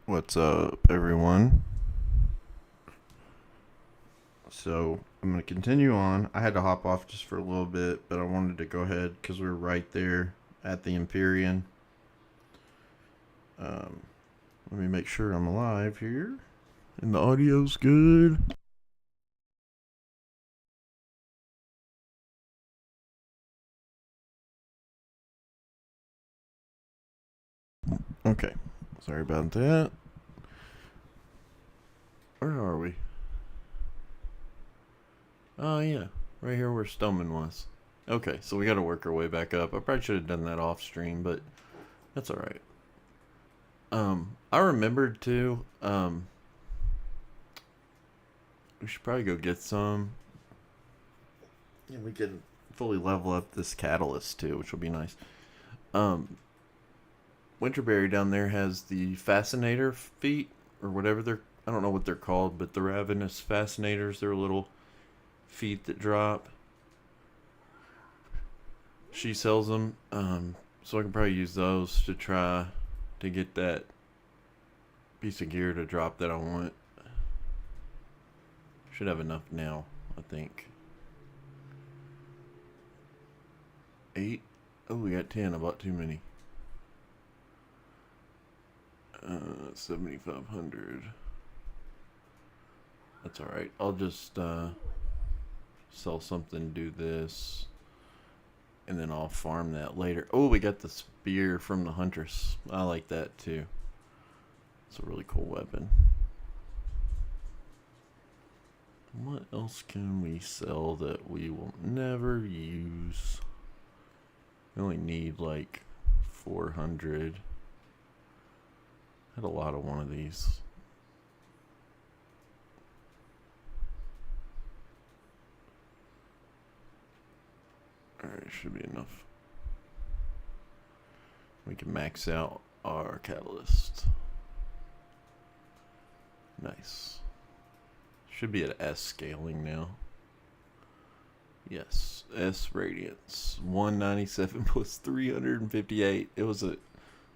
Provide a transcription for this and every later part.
What's up, everyone? So, I'm going to continue on. I had to hop off just for a little bit, but I wanted to go ahead because we were right there at the Empyrean. Let me make sure I'm alive here. And the audio's good. Okay. Sorry about that. Where are we? Oh, yeah. Right here where Stoneman was. Okay, so we got to work our way back up. I probably should have done that off stream, but that's alright. I remembered too, we should probably go get some. Yeah, we can fully level up this catalyst too, which will be nice. Winterberry down there has the fascinator feet, or whatever they're, I don't know what they're called, but the ravenous fascinators, they're little feet that drop. She sells them, so I can probably use those to try to get that piece of gear to drop that I want. Should have enough now, I think. 8. Oh, we got 10. I bought too many. 7,500. That's alright. I'll just sell something, do this, and then I'll farm that later. Oh, we got the spear from the huntress. I like that too. It's a really cool weapon. What else can we sell that we will never use? We only need like 400. Had a lot of one of these. Alright, should be enough. We can max out our catalyst. Nice. Should be at S scaling now. Yes, S radiance. 197 plus 358. It was at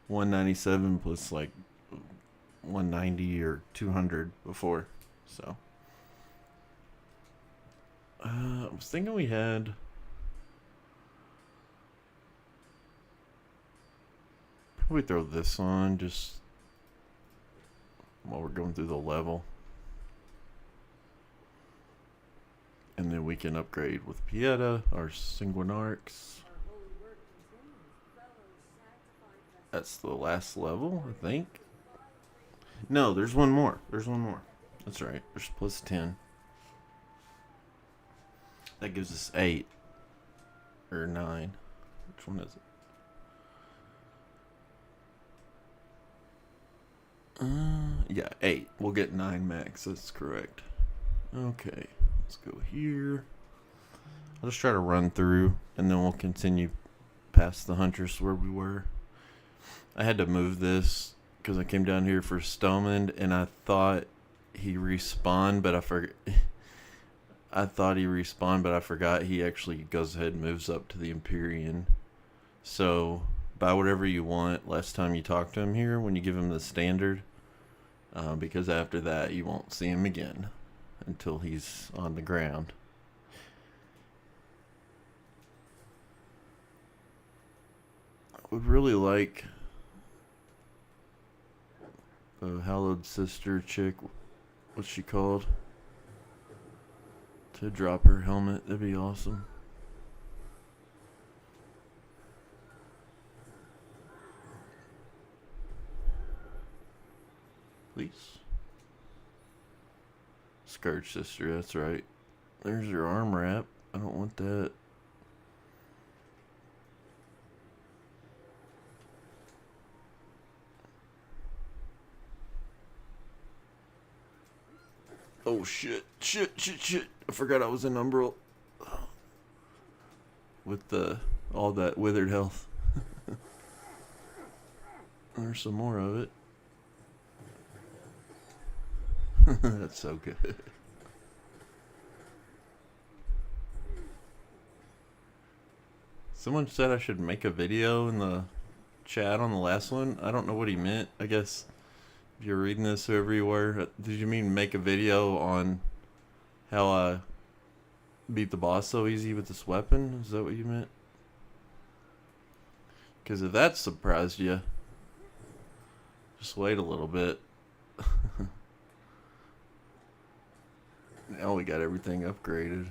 197 plus like 190 or 200 before. So I was thinking we had probably throw this on just while we're going through the level. And then we can upgrade with Pieta, our Sanguinarchs. That's the last level, I think. No, there's one more. There's one more. That's right. There's plus 10. That gives us 8. Or 9. Which one is it? Yeah, 8. We'll get 9 max. That's correct. Okay. Let's go here. I'll just try to run through, and then we'll continue past the Huntress where we were. I had to move this because I came down here for Stoneman, and I thought he respawned, but I forgot. I thought he respawned, but I forgot he actually goes ahead and moves up to the Empyrean. So buy whatever you want last time you talk to him here when you give him the standard, because after that you won't see him again until he's on the ground. I would really like the Hallowed Sister chick, what's she called, to drop her helmet. That'd be awesome. Please. Scourge Sister, that's right. There's your arm wrap. I don't want that. Oh shit, shit. I forgot I was in Umbral. With all that withered health. There's some more of it. That's so good. Someone said I should make a video in the chat on the last one. I don't know what he meant. I guess If you're reading this everywhere, did you mean make a video on how I beat the boss so easy with this weapon? Is that what you meant? Because if that surprised you, just wait a little bit. Now we got everything upgraded.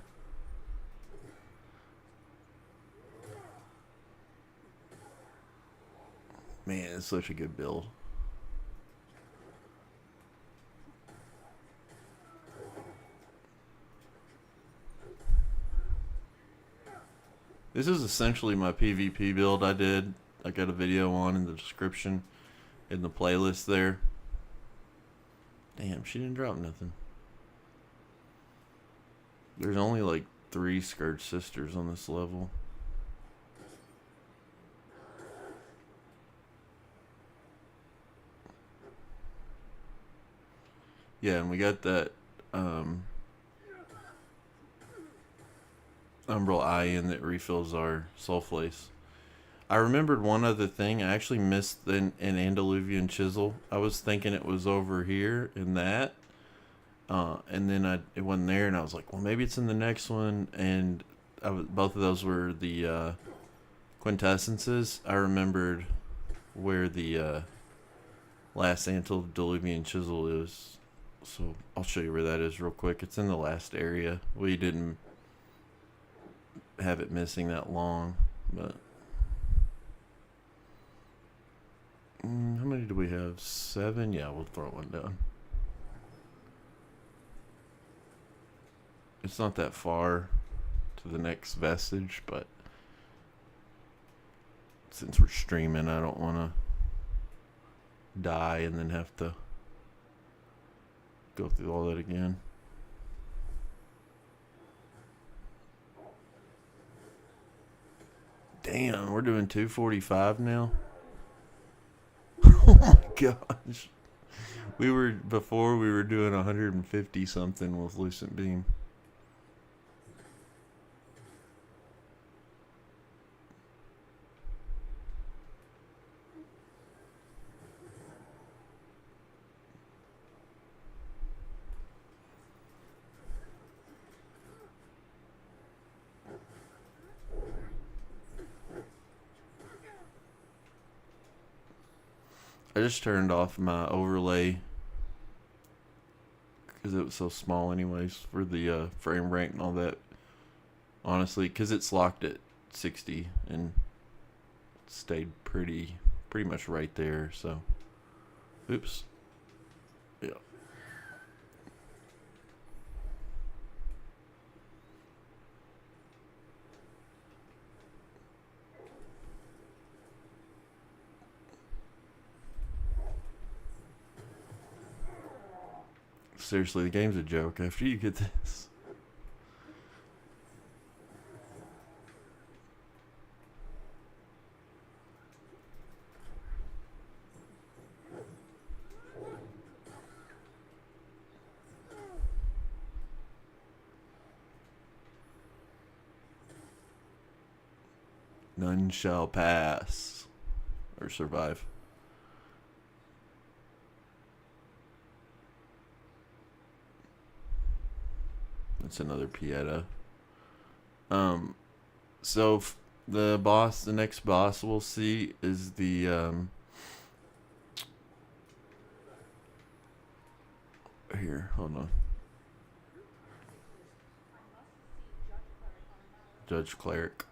Man, it's such a good build. This is essentially my PvP build I did. I got a video on in the description, in the playlist there. Damn, she didn't drop nothing. There's only like 3 Scourge Sisters on this level. Yeah, and we got that Umbral Ion that refills our Soul Flace. I remembered one other thing. I actually missed an Andaluvian Chisel. I was thinking it was over here in that. And then it wasn't there, and I was like, well, maybe it's in the next one. And both of those were the quintessences. I remembered where the last Antediluvian Chisel is. So I'll show you where that is real quick. It's in the last area. We didn't have it missing that long, but how many do we have? 7? Yeah, we'll throw one down. It's not that far to the next vestige, but since we're streaming, I don't want to die and then have to go through all that again. Damn, we're doing 245 now. Oh my gosh. Before we were doing 150 something with Lucent Beam. I just turned off my overlay because it was so small anyways for the frame rate and all that. Honestly, because it's locked at 60 and stayed pretty much right there. So, oops. Yeah. Seriously, the game's a joke after you get this. None shall pass or survive. That's another Pieta. So the next boss we'll see is the here, hold on. Judge Cleric.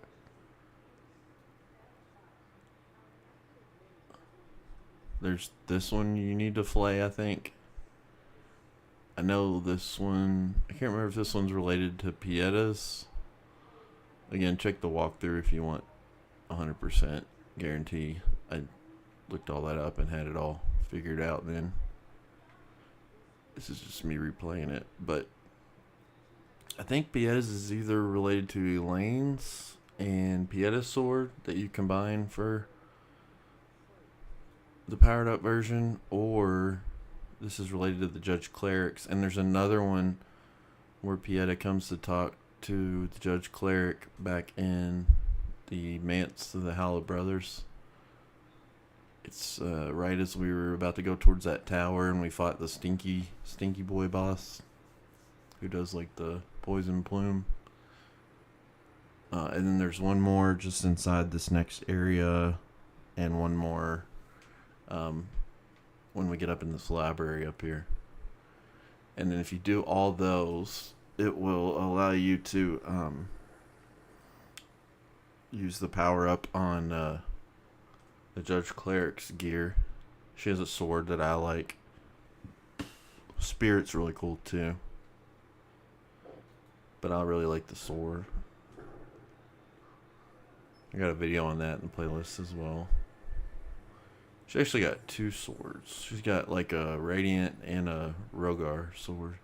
There's this one you need to flay, I think. I know this one, I can't remember if this one's related to Pietas. Again, check the walkthrough if you want 100% guarantee. I looked all that up and had it all figured out then. This is just me replaying it. But I think Pietas is either related to Elaine's and Pieta's sword that you combine for the powered up version, or this is related to the Judge Clerics. And there's another one where Pieta comes to talk to the Judge Cleric back in the Manse of the Hallowed Brothers. It's right as we were about to go towards that tower, and we fought the stinky boy boss, who does like the poison plume. And then there's one more just inside this next area, and one more when we get up in this library up here. And then if you do all those, it will allow you to use the power up on the Judge Cleric's gear. She has a sword that I like. Spirit's really cool too, but I really like the sword. I got a video on that in the playlist as well. She actually got two swords. She's got like a Radiant and a Rogar sword.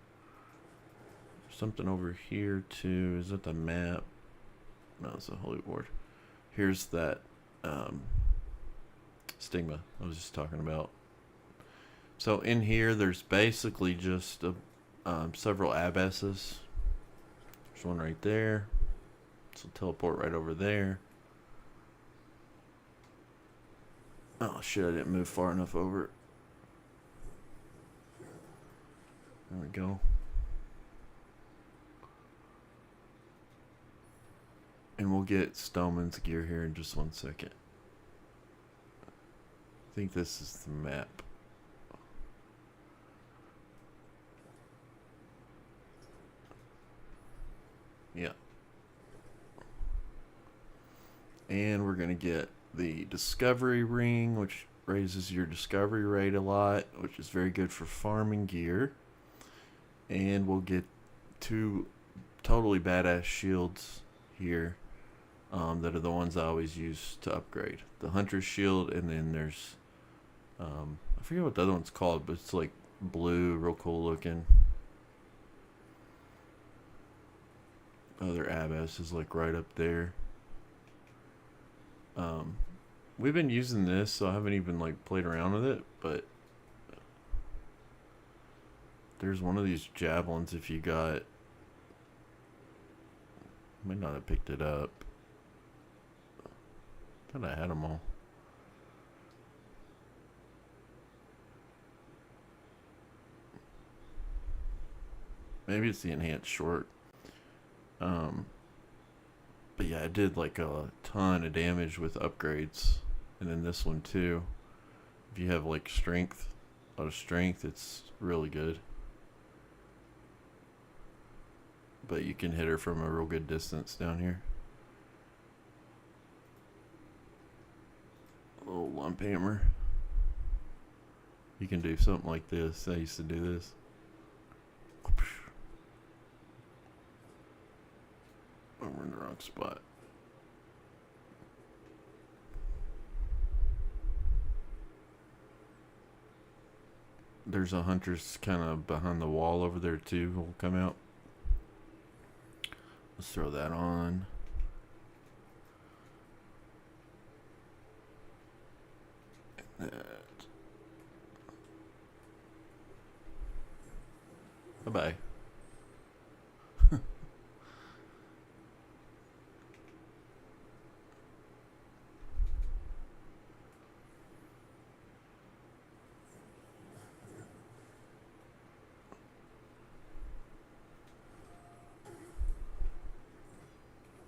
Something over here too. Is that the map? No, it's a holy ward. Here's that stigma I was just talking about. So in here, there's basically just several abbesses. There's one right there. So teleport right over there. Oh shit, I didn't move far enough over. There we go. And we'll get Stoneman's gear here in just 1 second. I think this is the map. Yeah. And we're going to get the discovery ring, which raises your discovery rate a lot, which is very good for farming gear. And we'll get 2 totally badass shields here that are the ones I always use to upgrade. The Hunter's Shield, and then there's I forget what the other one's called, but it's like blue, real cool looking. Other abbess is like right up there. We've been using this, so I haven't even like played around with it, but there's one of these javelins if you got. Might not have picked it up. Thought I had them all. Maybe it's the enhanced short. But yeah, I did like a ton of damage with upgrades. And then this one too. If you have like strength, a lot of strength, it's really good. But you can hit her from a real good distance down here. A little lump hammer. You can do something like this. I used to do this. Oh, we're in the wrong spot. There's a hunter's kind of behind the wall over there too. Will come out. Let's throw that on. Bye-bye.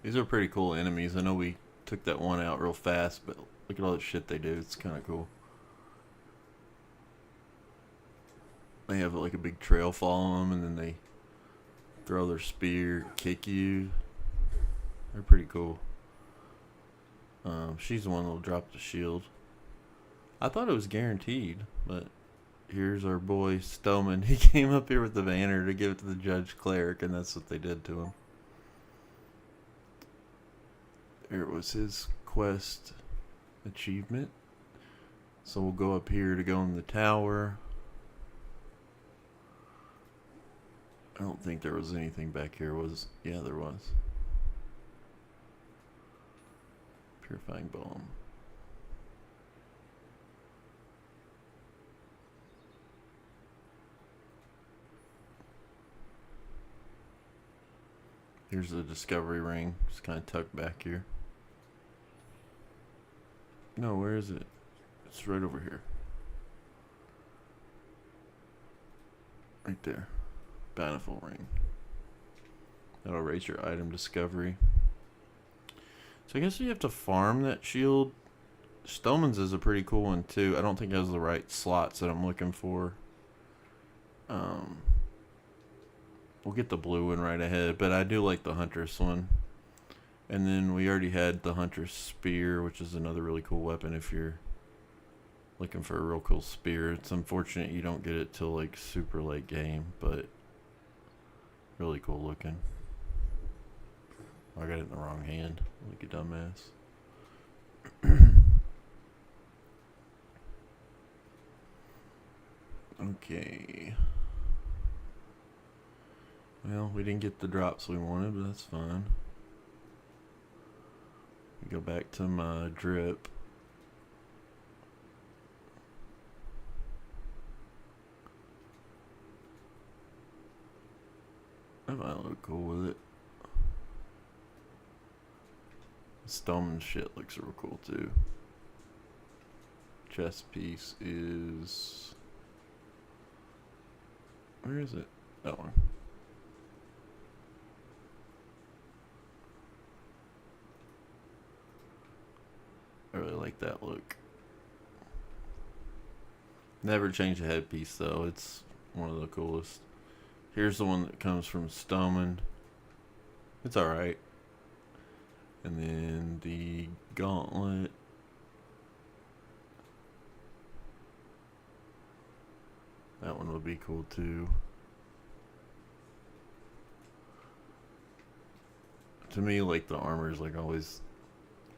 These are pretty cool enemies. I know we took that one out real fast, but look at all the shit they do. It's kind of cool. They have like a big trail follow them, and then they throw their spear, kick you. They're pretty cool. She's the one that'll drop the shield. I thought it was guaranteed, but here's our boy Stoneman. He came up here with the banner to give it to the Judge Cleric, and that's what they did to him. There was his quest achievement. So we'll go up here to go in the tower. I don't think there was anything back here. Yeah, there was. Purifying bomb. Here's the discovery ring. Just kind of tucked back here. No, where is it? It's right over here. Right there. Bountiful ring. That'll raise your item discovery. So I guess you have to farm that shield. Stoneman's is a pretty cool one too. I don't think it has the right slots that I'm looking for. We'll get the blue one right ahead, but I do like the Huntress one. And then we already had the Huntress Spear, which is another really cool weapon if you're looking for a real cool spear. It's unfortunate you don't get it till like super late game, but really cool looking. I got it in the wrong hand, like a dumbass. Okay. Well, we didn't get the drops we wanted, but that's fine. Go back to my drip. I might look cool with it. The Stoneman shit looks real cool too. Chest piece is... Where is it? That one. I really like that look. Never change the headpiece though. It's one of the coolest. Here's the one that comes from Stoneman. It's alright. And then the gauntlet. That one would be cool too. To me, like, the armor is like always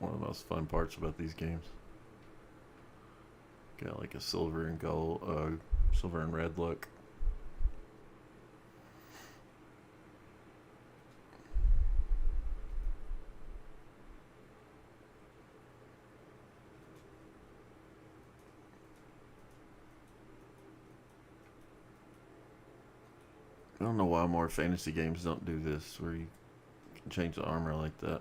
one of the most fun parts about these games. Got like a silver and gold, silver and red look. I don't know why more fantasy games don't do this, where you can change the armor like that.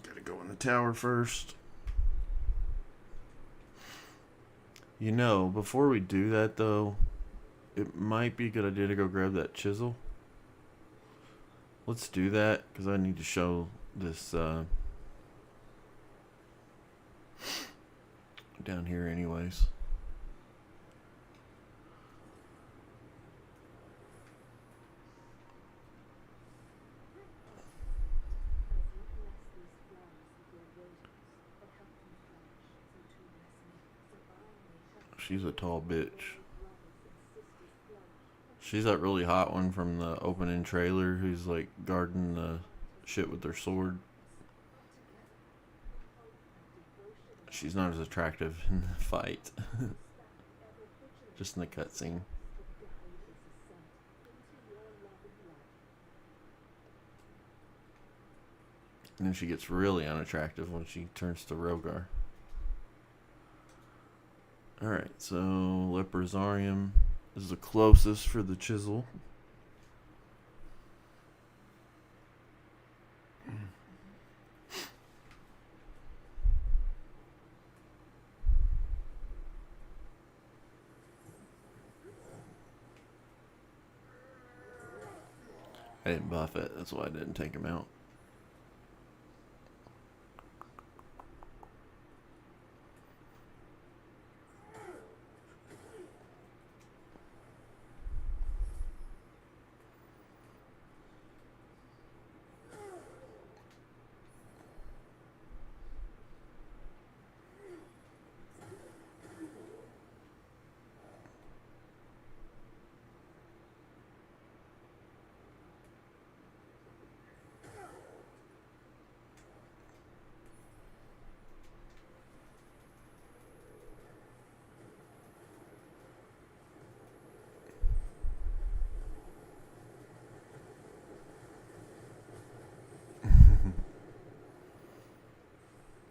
Gotta go in the tower first. You know, before we do that though, it might be a good idea to go grab that chisel. Let's do that, because I need to show this down here anyways. She's a tall bitch. She's that really hot one from the opening trailer who's like guarding the shit with their sword. She's not as attractive in the fight. Just in the cutscene. And then she gets really unattractive when she turns to Rogar. Alright, so Leprosarium is the closest for the chisel. I didn't buff it, that's why I didn't take him out.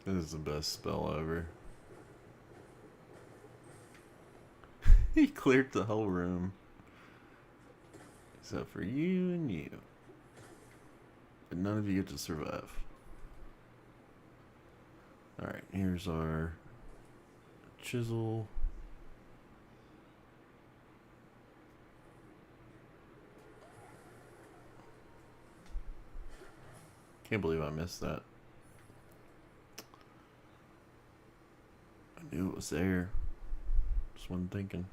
This is the best spell ever. He cleared the whole room. Except for you and you. And none of you get to survive. Alright, here's our chisel. Can't believe I missed that. I knew it was there. Just wasn't thinking.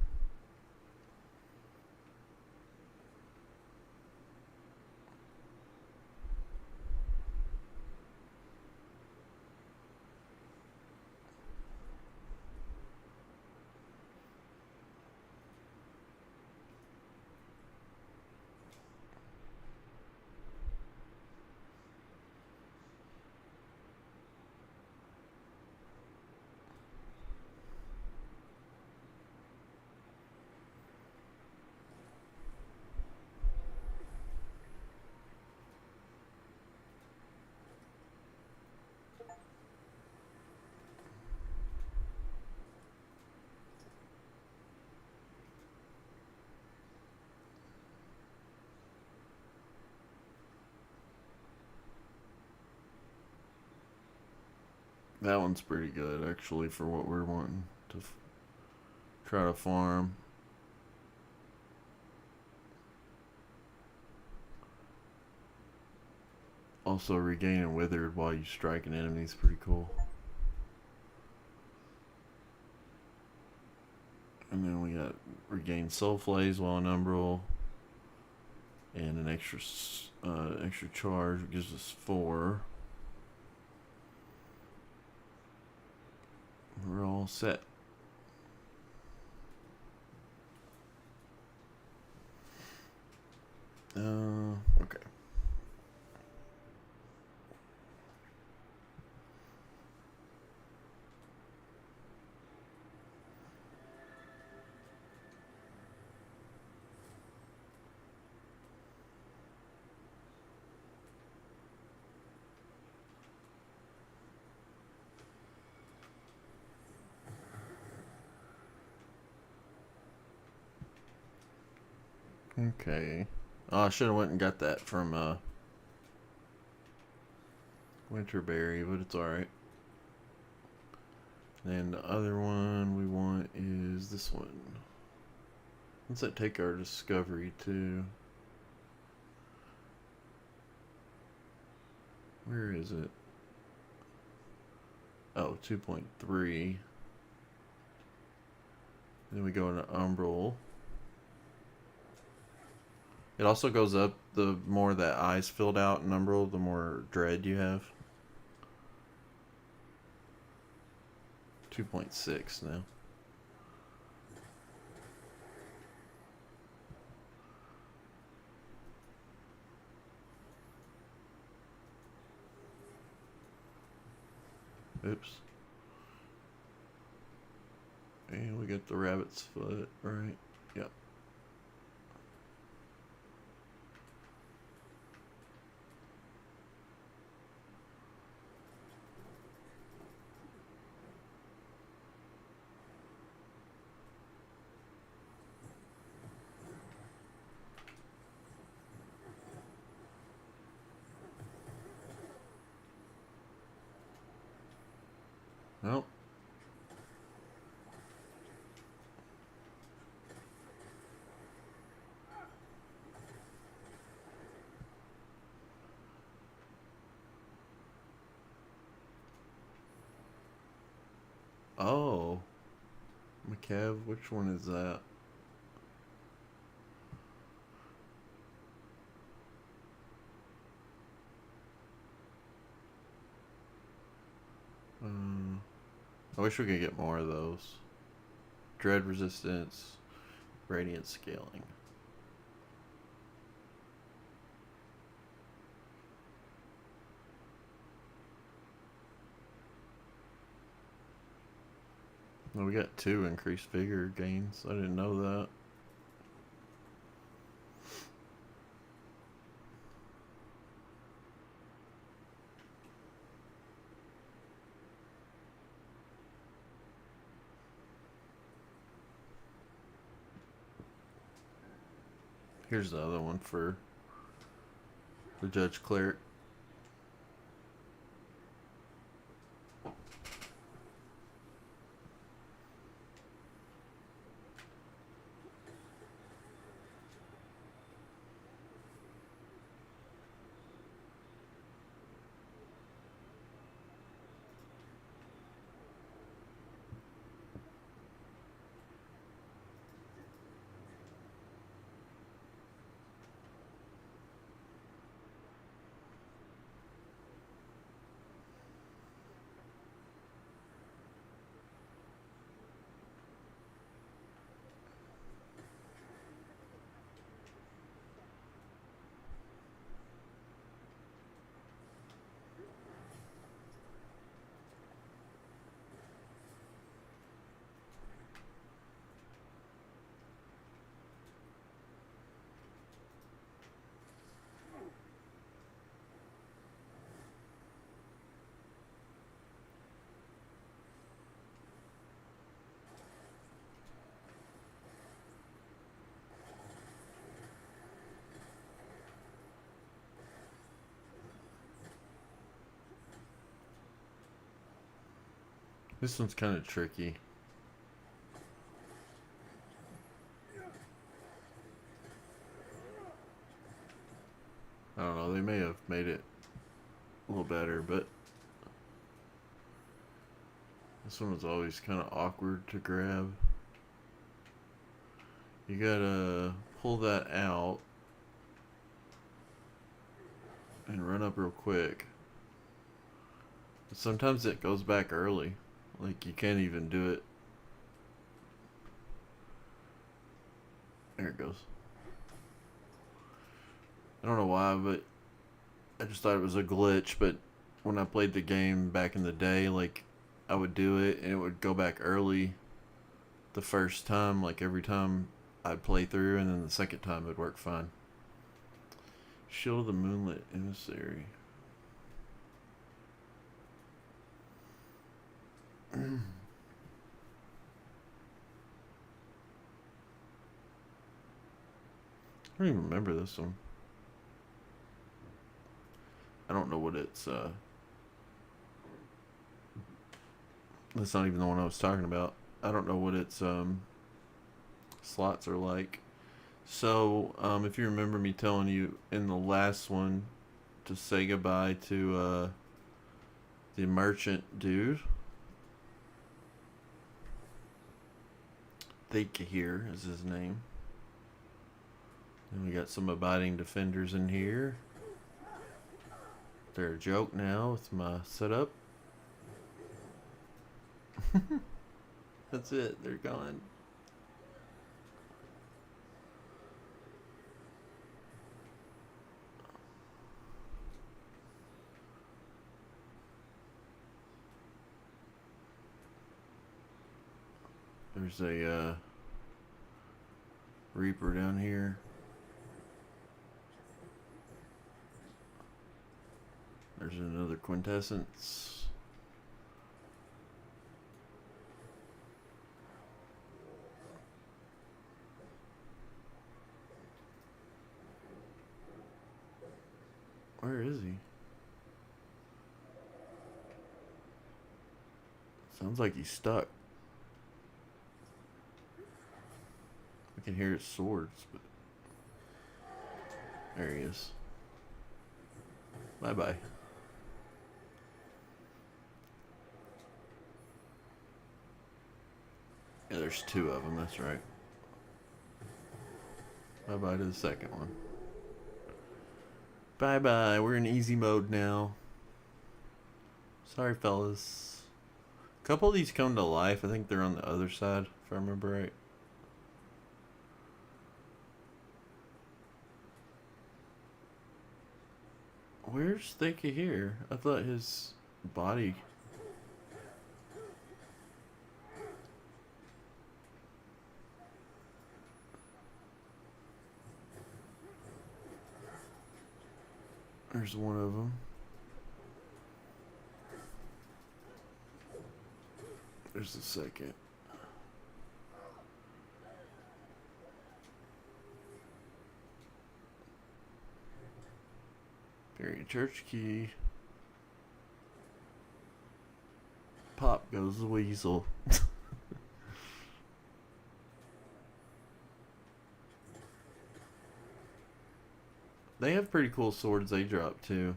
That one's pretty good, actually, for what we're wanting to try to farm. Also, regaining withered while you strike an enemy is pretty cool. And then we got regain soul flays while in umbral, and an extra charge, which gives us 4. We're all set. Okay. Okay. Oh, I should have went and got that from Winterberry, but it's alright. And the other one we want is this one. What's that take our discovery to? Where is it? Oh, 2.3. Then we go into umbral. It also goes up the more that eye's filled out in umbral, the more dread you have. 2.6 now. Oops. And we get the rabbit's foot, right? Yep. Well. Oh. McCav, which one is that? I wish we could get more of those. Dread resistance, radiance scaling. Well, we got 2 increased vigor gains. I didn't know that. Here's the other one for the Judge Cleric. This one's kind of tricky. I don't know, they may have made it a little better, but this one was always kind of awkward to grab. You gotta pull that out and run up real quick. But sometimes it goes back early. Like, you can't even do it. There it goes. I don't know why, but I just thought it was a glitch. But when I played the game back in the day, like, I would do it and it would go back early the first time, like every time I'd play through, and then the second time it'd work fine. Shield of the Moonlit Emissary. I don't even remember this one. I don't know what it's that's not even the one I was talking about. I don't know what its slots are like. So if you remember me telling you in the last one to say goodbye to the merchant dude, here is his name. And we got some abiding defenders in here. They're a joke now with my setup. That's it, they're gone. There's a Reaper down here. There's another Quintessence. Where is he? Sounds like he's stuck. I can hear his swords, but there he is. Bye-bye. Yeah, there's two of them, that's right. Bye-bye to the second one. Bye-bye, we're in easy mode now. Sorry, fellas. A couple of these come to life. I think they're on the other side, if I remember right. Where's Thaka here? I thought his body... There's one of them. There's the second. Bury a church key. Pop goes the weasel. They have pretty cool swords they drop too.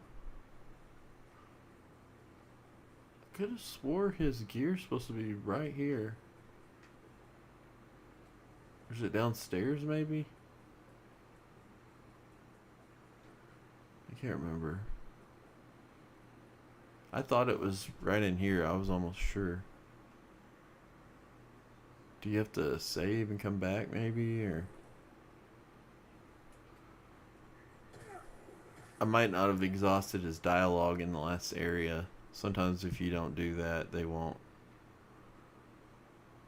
Could have swore his gear's supposed to be right here. Or is it downstairs maybe? I can't remember. I thought it was right in here. I was almost sure. Do you have to save and come back maybe, or... I might not have exhausted his dialogue in the last area. Sometimes if you don't do that, they won't,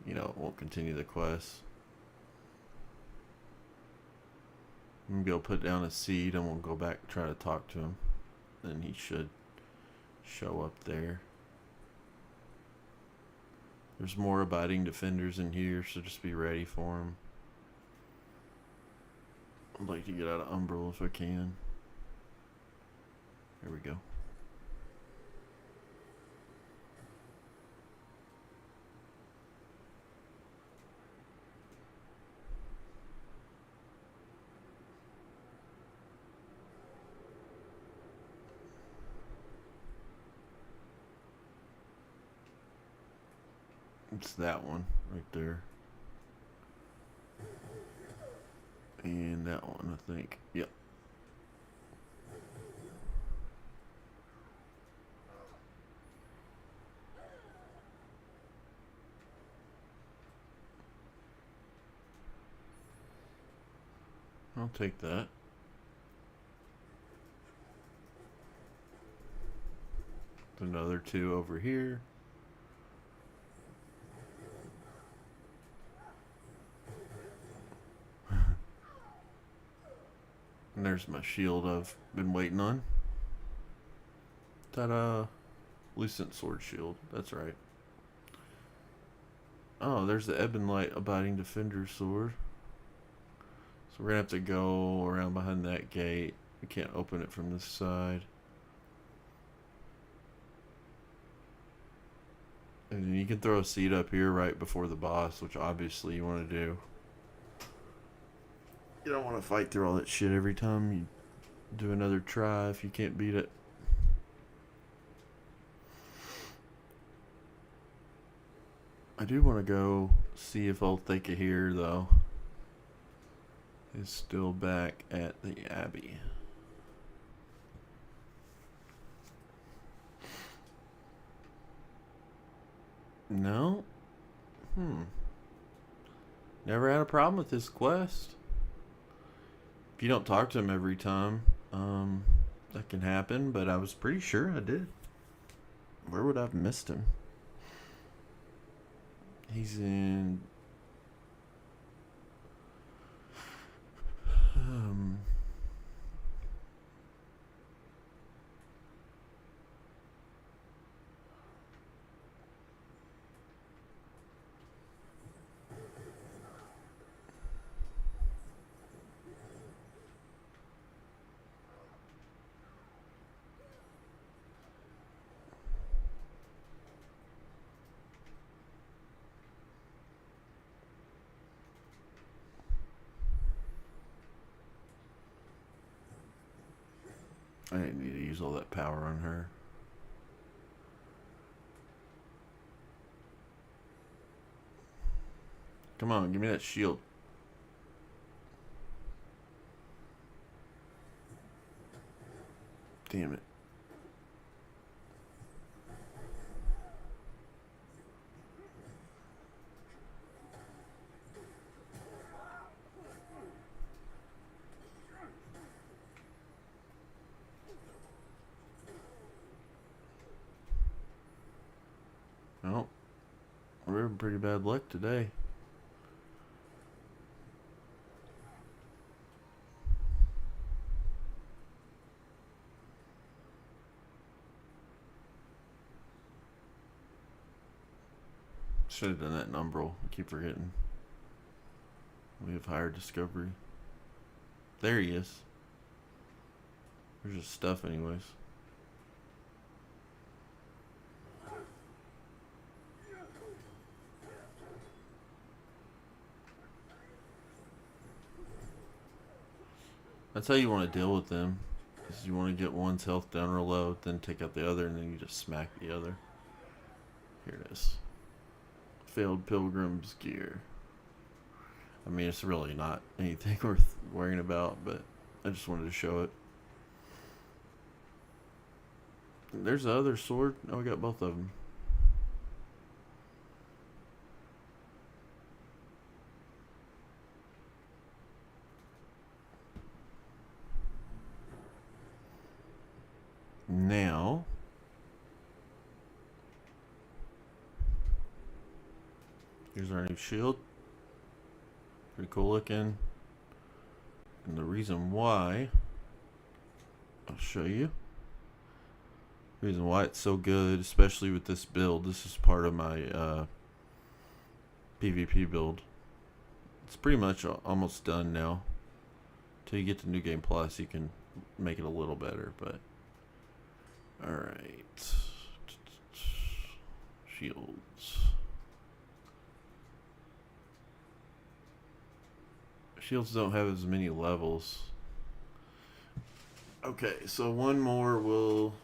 you know, it won't continue the quest. I'm gonna go put down a seed and we'll go back and try to talk to him. Then he should show up there. There's more abiding defenders in here, so just be ready for him. I'd like to get out of Umbral if I can. There we go. It's that one right there. And that one, I think. Yep. I'll take that. Another 2 over here. And there's my shield I've been waiting on. Ta-da! Lucent sword shield. That's right. Oh, there's the Ebon Light Abiding Defender sword. So we're going to have to go around behind that gate. We can't open it from this side. And you can throw a seed up here right before the boss, which obviously you want to do. You don't want to fight through all that shit every time you do another try if you can't beat it. I do want to go see if Old Theka here, though, is still back at the Abbey. No? Never had a problem with this quest. If you don't talk to him every time, that can happen, but I was pretty sure I did. Where would I have missed him? He's in... I didn't need to use all that power on her. Come on, give me that shield. Damn it. Well, we're in pretty bad luck today. Should have done that in Umbral. I keep forgetting. We have higher discovery. There he is. There's just stuff anyways. That's how you want to deal with them. Is you want to get one's health down real low, then take out the other, and then you just smack the other. Here it is. Failed Pilgrim's gear. I mean, it's really not anything worth worrying about, but I just wanted to show it. There's the other sword. Oh, we got both of them. Now, here's our new shield. Pretty cool looking. And the reason why, I'll show you. The reason why it's so good, especially with this build, this is part of my PvP build. It's pretty much almost done now. Till you get to New Game Plus, you can make it a little better, but alright. Shields. Shields don't have as many levels. Okay, so one more will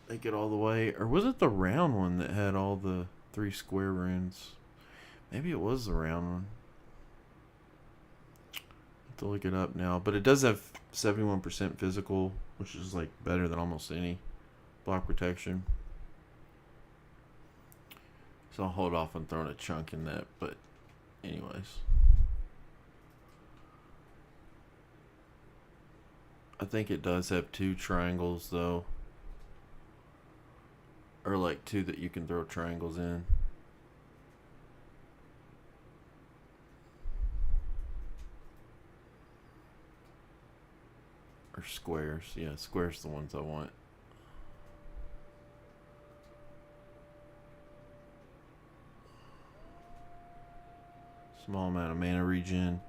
make it all the way. Or was it the round one that had all the... 3 square runes. Maybe it was the round one. Have to look it up now. But it does have 71% physical, which is like better than almost any block protection. So I'll hold off on throwing a chunk in that. But anyways. I think it does have 2 triangles though. Or like 2 that you can throw triangles in. Or squares. Yeah, squares the ones I want. Small amount of mana regen.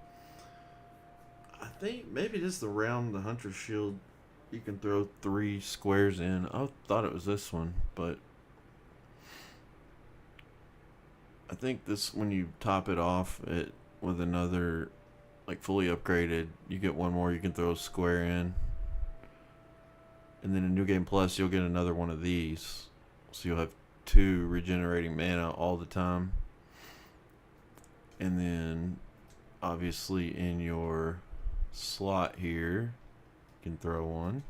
I think maybe this is the round, the Hunter's Shield. You can throw 3 squares in. I thought it was this one, but I think this, when you top it off it with another, like fully upgraded, you get one more you can throw a square in. And then in New Game Plus, you'll get another one of these. So you'll have 2 regenerating mana all the time. And then, obviously, in your slot here, you can throw one.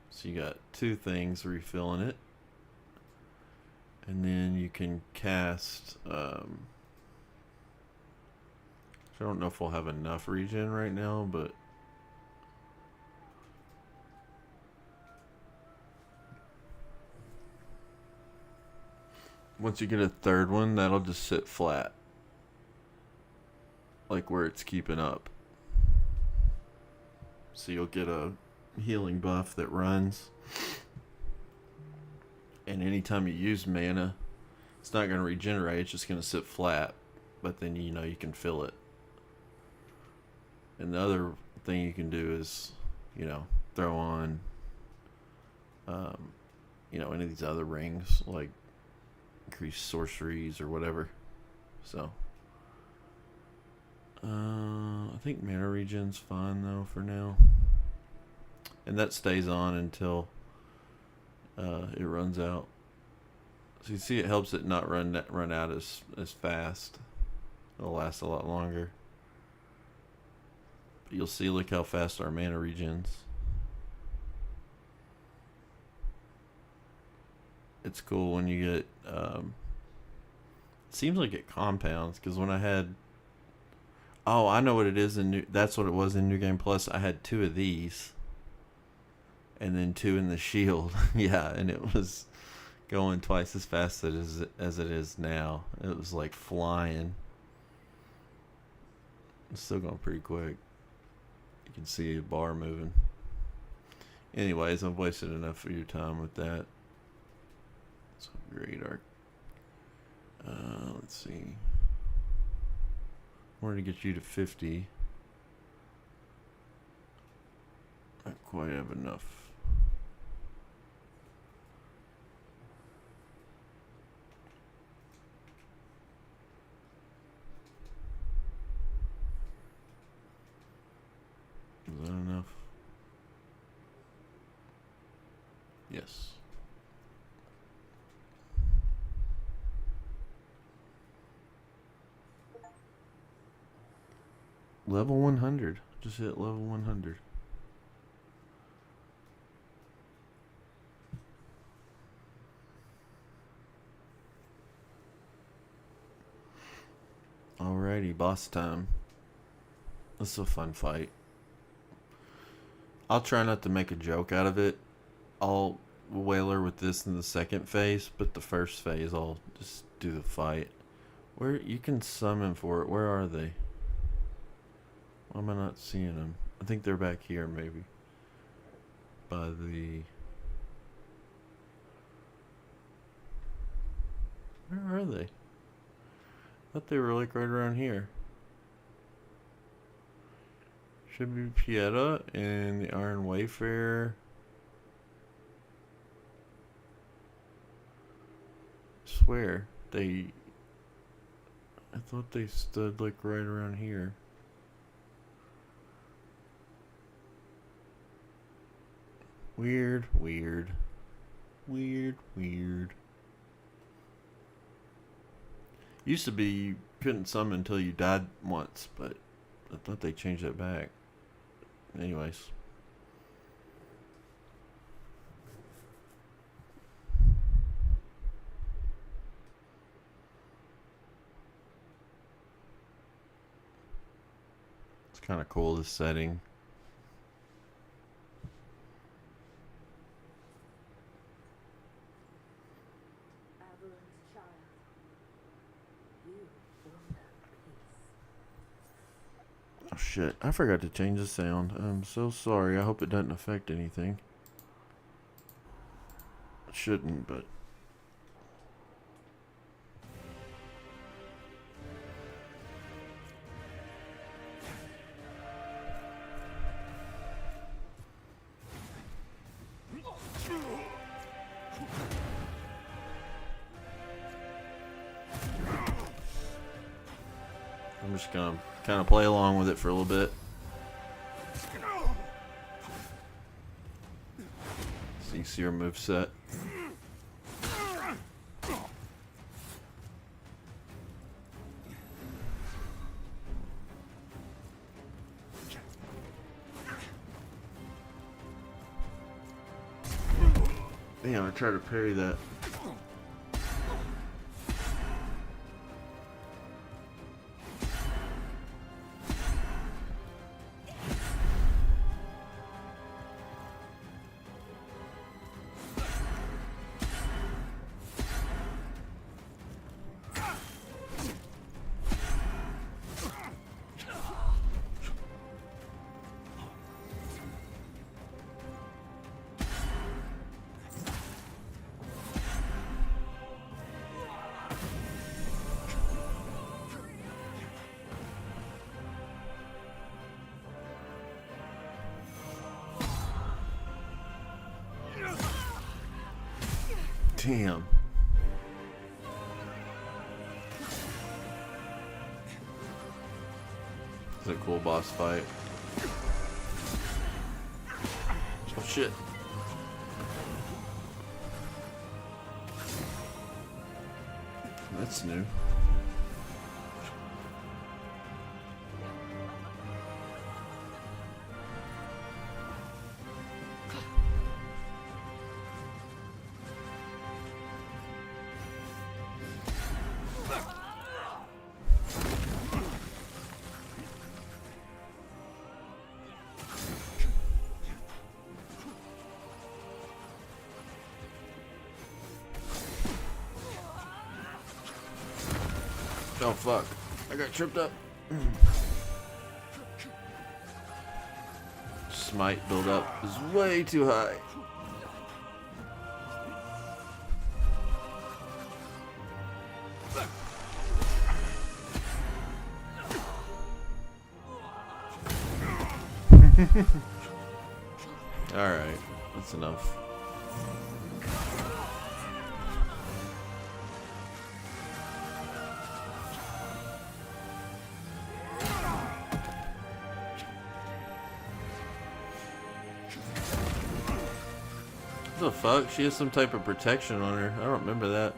So you got 2 things refilling it. And then you can cast, I don't know if we'll have enough regen right now, but once you get a 3rd one, that'll just sit flat. Like where it's keeping up. So you'll get a healing buff that runs. And anytime you use mana, it's not going to regenerate, it's just going to sit flat. But then, you know, you can fill it. And the other thing you can do is, you know, throw on, you know, any of these other rings, like increase sorceries or whatever. So, I think mana regen's fine though for now. And that stays on until it runs out. So you see, it helps it not run out as fast. It'll last a lot longer. But you'll see, look how fast our mana regens. It's cool when you get. It seems like it compounds, because when I had. Oh, I know what it is in new. That's what it was in New Game Plus. I had 2 of these. And then 2 in the shield. Yeah, and it was going twice as fast as it is now. It was like flying. It's still going pretty quick. You can see the bar moving. Anyways, I've wasted enough of your time with that. So great art. Let's see. I wanted to get you to 50. Not quite have enough. Is that enough? Yes. Level 100. Just hit level 100. Alrighty, boss time. This is a fun fight. I'll try not to make a joke out of it. I'll whaler with this in the second phase, but the first phase I'll just do the fight. Where you can summon for it. Where are they? Why am I not seeing them? I think they're back here, maybe. By the... Where are they? I thought they were like right around here. Should be Pieta and the Iron Wayfarer. Swear they... I thought they stood like right around here. Weird. Used to be you couldn't summon until you died once, but I thought they changed that back. Anyways. It's kind of cool, this setting. Oh shit, I forgot to change the sound. I'm so sorry. I hope it doesn't affect anything. It shouldn't, but... I'm just gonna kind of play along with it for a little bit. So you see your moveset. Damn, I tried to parry that. Damn. It's a cool boss fight. Oh shit. That's new. Oh fuck, I got tripped up. Smite build-up is way too high. Alright, that's enough. What the fuck? She has some type of protection on her. I don't remember that.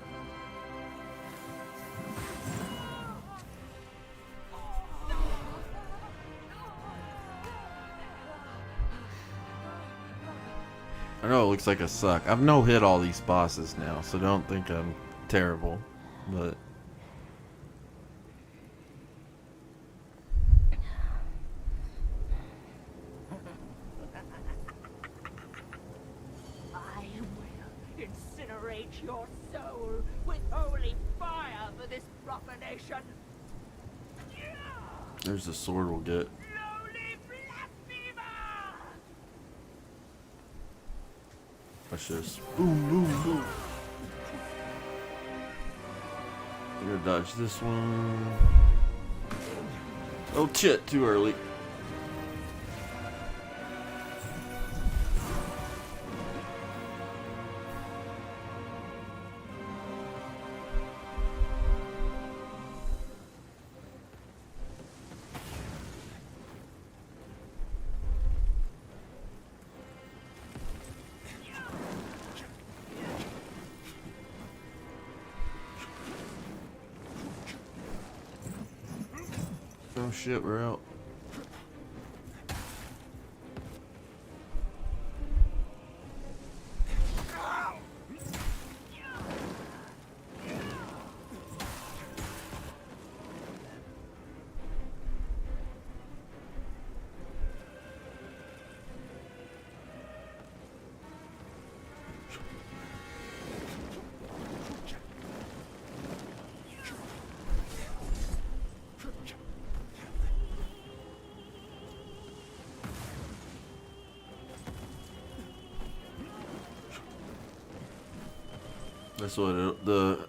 I know it looks like a suck. I've no-hit all these bosses now, so don't think I'm terrible. But... your soul with holy fire for this profanation. There's the sword we'll get. Lowly blasphemer! Watch this. Boom, boom, boom. We're gonna dodge this one. Oh shit, too early. Oh shit, we're out.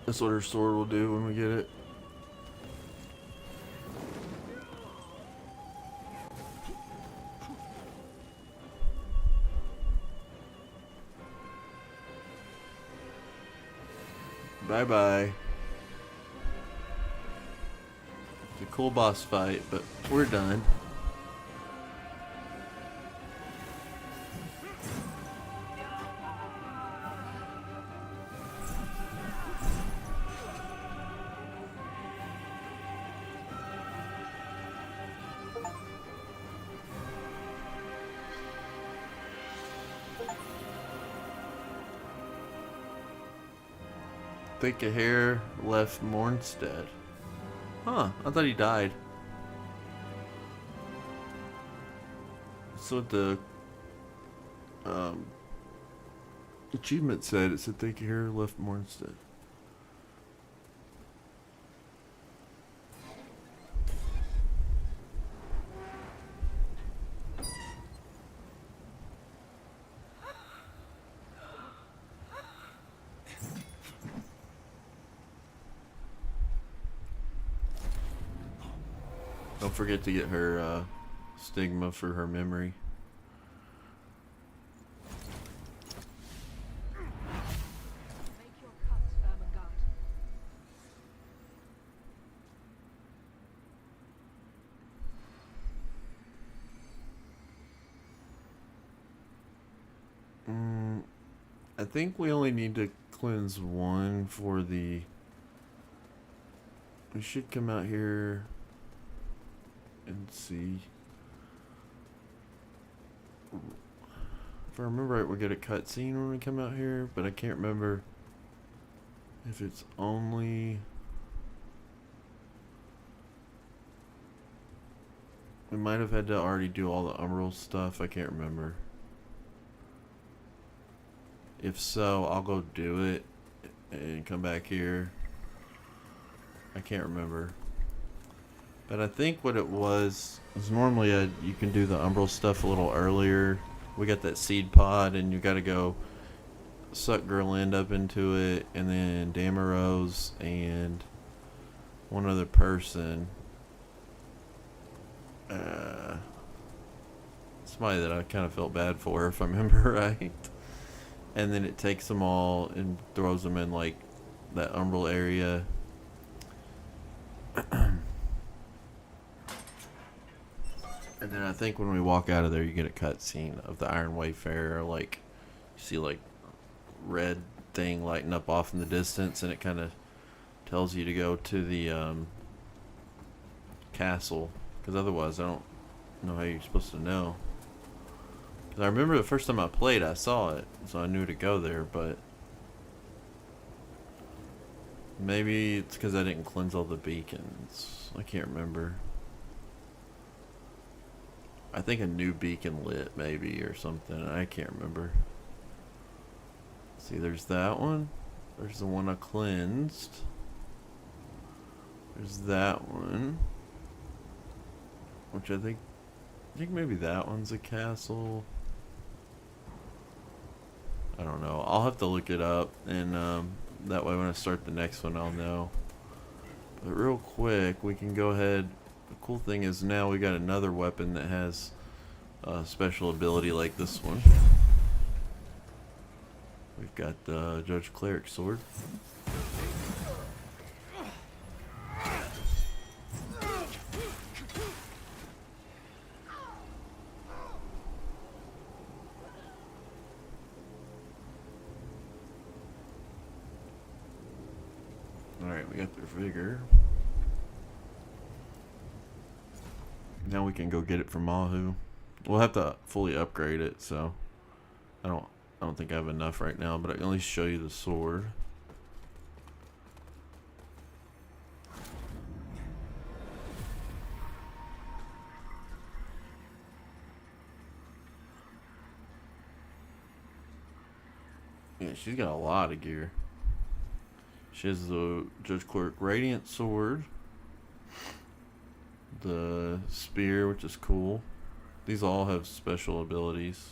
That's what her sword will do when we get it. Bye bye. It's a cool boss fight, but we're done. Think a hair left Mornstead. Huh, I thought he died. That's what the achievement said. It said think a hair left Mornstead. Don't forget to get her stigma for her memory. Make your cuts, Ermengarde. I think we only need to cleanse one for the... We should come out here and see. If I remember right, we get a cutscene when we come out here, but I can't remember if it's only... We might have had to already do all the Umbral stuff. I can't remember. If so, I'll go do it and come back here. I can't remember. But I think what it was normally you can do the Umbral stuff a little earlier. We got that seed pod and you gotta go suck Gerland up into it, and then Damaros and one other person. Somebody that I kind of felt bad for, if I remember right. And then it takes them all and throws them in like that Umbral area. And then I think when we walk out of there, you get a cutscene of the Iron Wayfarer. Like, you see like red thing lighting up off in the distance, and it kind of tells you to go to the castle. Because otherwise, I don't know how you're supposed to know. Because I remember the first time I played, I saw it, so I knew to go there. But maybe it's because I didn't cleanse all the beacons. I can't remember. I think a new beacon lit, maybe, or something. I can't remember. See, there's that one. There's the one I cleansed. There's that one. Which I think maybe that one's a castle. I don't know. I'll have to look it up, and that way when I start the next one, I'll know. But real quick, we can go ahead. The cool thing is now we got another weapon that has a special ability like this one. We've got the Judge Cleric sword. Alright, we got their vigor. Now we can go get it from Mahu. We'll have to fully upgrade it, so I don't think I have enough right now, but I can at least show you the sword. Yeah, she's got a lot of gear. She has the Judge Clerk Radiant Sword, the Spear, which is cool. These all have special abilities.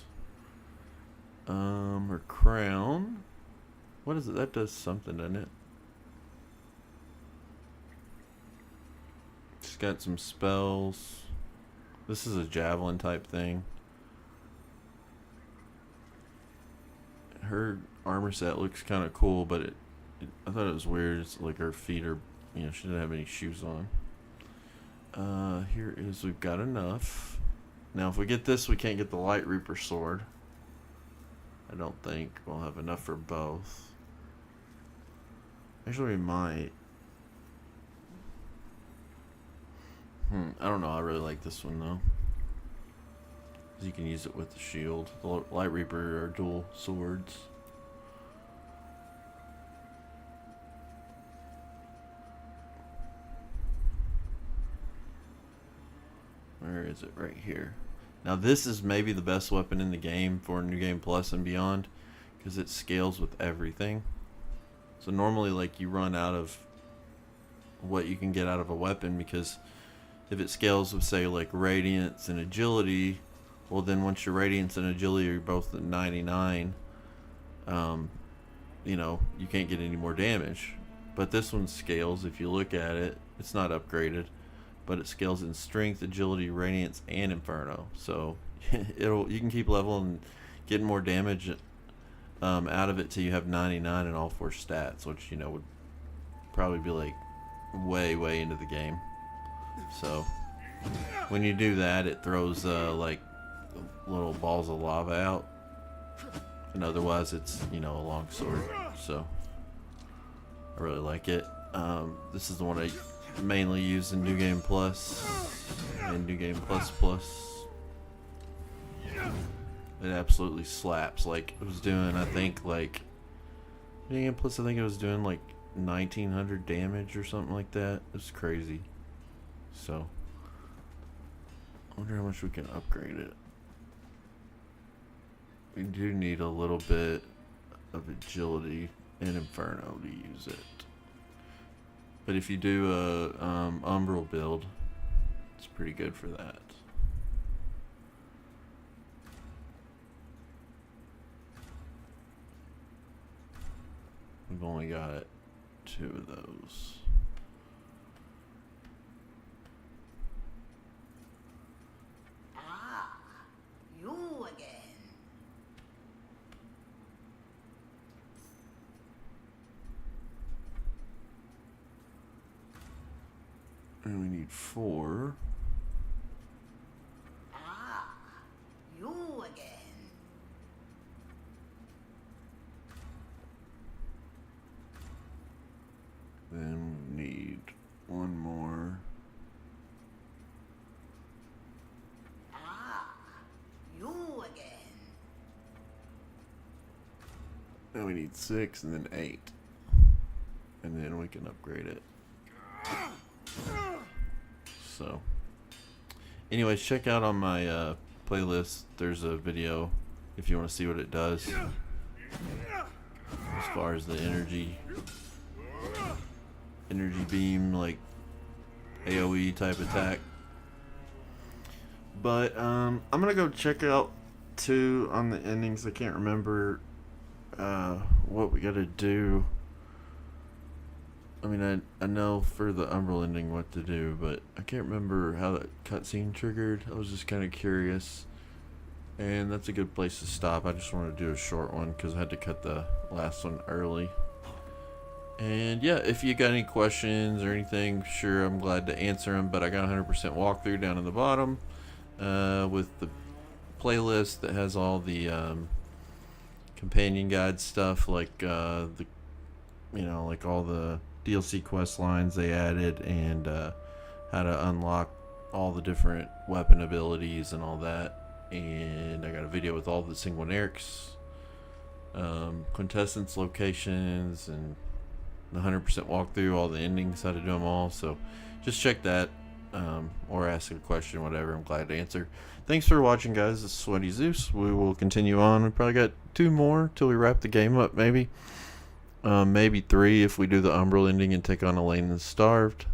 Her crown. What is it? That does something, doesn't it? She's got some spells. This is a javelin type thing. Her armor set looks kind of cool, but I thought it was weird. It's like her feet are, she didn't have any shoes on. Here is, we've got enough. Now, if we get this, we can't get the Light Reaper sword. I don't think we'll have enough for both. Actually, we might. I don't know. I really like this one, though. You can use it with the shield. The Light Reaper are dual swords. Where is it? Right here. Now this is maybe the best weapon in the game for New Game Plus and beyond, because it scales with everything. So normally, like, you run out of what you can get out of a weapon, because if it scales with, say, like Radiance and Agility, well, then once your Radiance and Agility are both at 99, you can't get any more damage. But this one scales. If you look at it, it's not upgraded, but it scales in Strength, Agility, Radiance, and Inferno. So you can keep leveling and getting more damage out of it till you have 99 in all 4 stats, which would probably be like way into the game. So when you do that, it throws like little balls of lava out, and otherwise it's a long sword. So I really like it. This is the one I mainly use in New Game Plus and New Game Plus Plus. It absolutely slaps. Like, it was doing, I think, like New Game Plus, I think it was doing like 1900 damage or something like that. It's crazy. So I wonder how much we can upgrade it. We do need a little bit of Agility and Inferno to use it. But if you do a Umbral build, it's pretty good for that. We've only got 2 of those. Ah, you again. And we need 4. Ah, you again. Then we need 1 more. Ah, you again. Then we need 6 and then 8. And then we can upgrade it. So anyways, check out on my playlist. There's a video if you want to see what it does as far as the energy beam, like AoE type attack. But I'm gonna go check out 2 on the endings. I can't remember what we gotta do. I mean, I know for the Umbral ending what to do, but I can't remember how that cutscene triggered. I was just kind of curious, and that's a good place to stop. I just wanted to do a short one because I had to cut the last one early. And yeah, if you got any questions or anything, sure, I'm glad to answer them, but I got 100% walkthrough down at the bottom with the playlist that has all the companion guide stuff, like like all the DLC quest lines they added, and how to unlock all the different weapon abilities and all that. And I got a video with all the sanguinarics, quintessence locations, and the 100% walkthrough, all the endings, how to do them all. So just check that, or ask a question, whatever. I'm glad to answer. Thanks for watching, guys. This is Sweaty Zeus. We will continue on. We probably got 2 more till we wrap the game up, maybe. Maybe 3 if we do the Umbral ending and take on Elaine the Starved.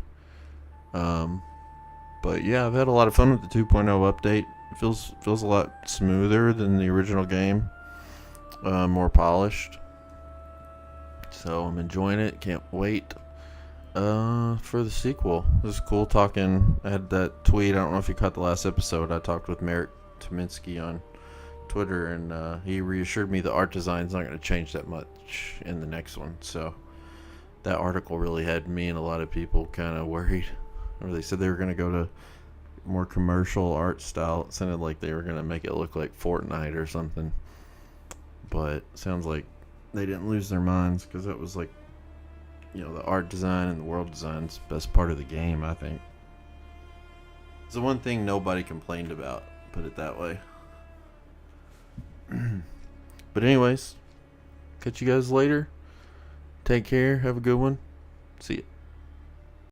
But yeah, I've had a lot of fun with the 2.0 update. It feels a lot smoother than the original game. More polished. So I'm enjoying it. Can't wait for the sequel. It was cool talking. I had that tweet. I don't know if you caught the last episode. I talked with Merrick Tominsky on Twitter, and he reassured me the art design's not going to change that much in the next one. So that article really had me and a lot of people kind of worried. Or they said they were going to go to more commercial art style. It sounded like they were going to make it look like Fortnite or something. But sounds like they didn't lose their minds, because that was like, you know, the art design and the world design's the best part of the game, I think. It's the one thing nobody complained about, put it that way. But anyways, catch you guys later. Take care. Have a good one. See ya.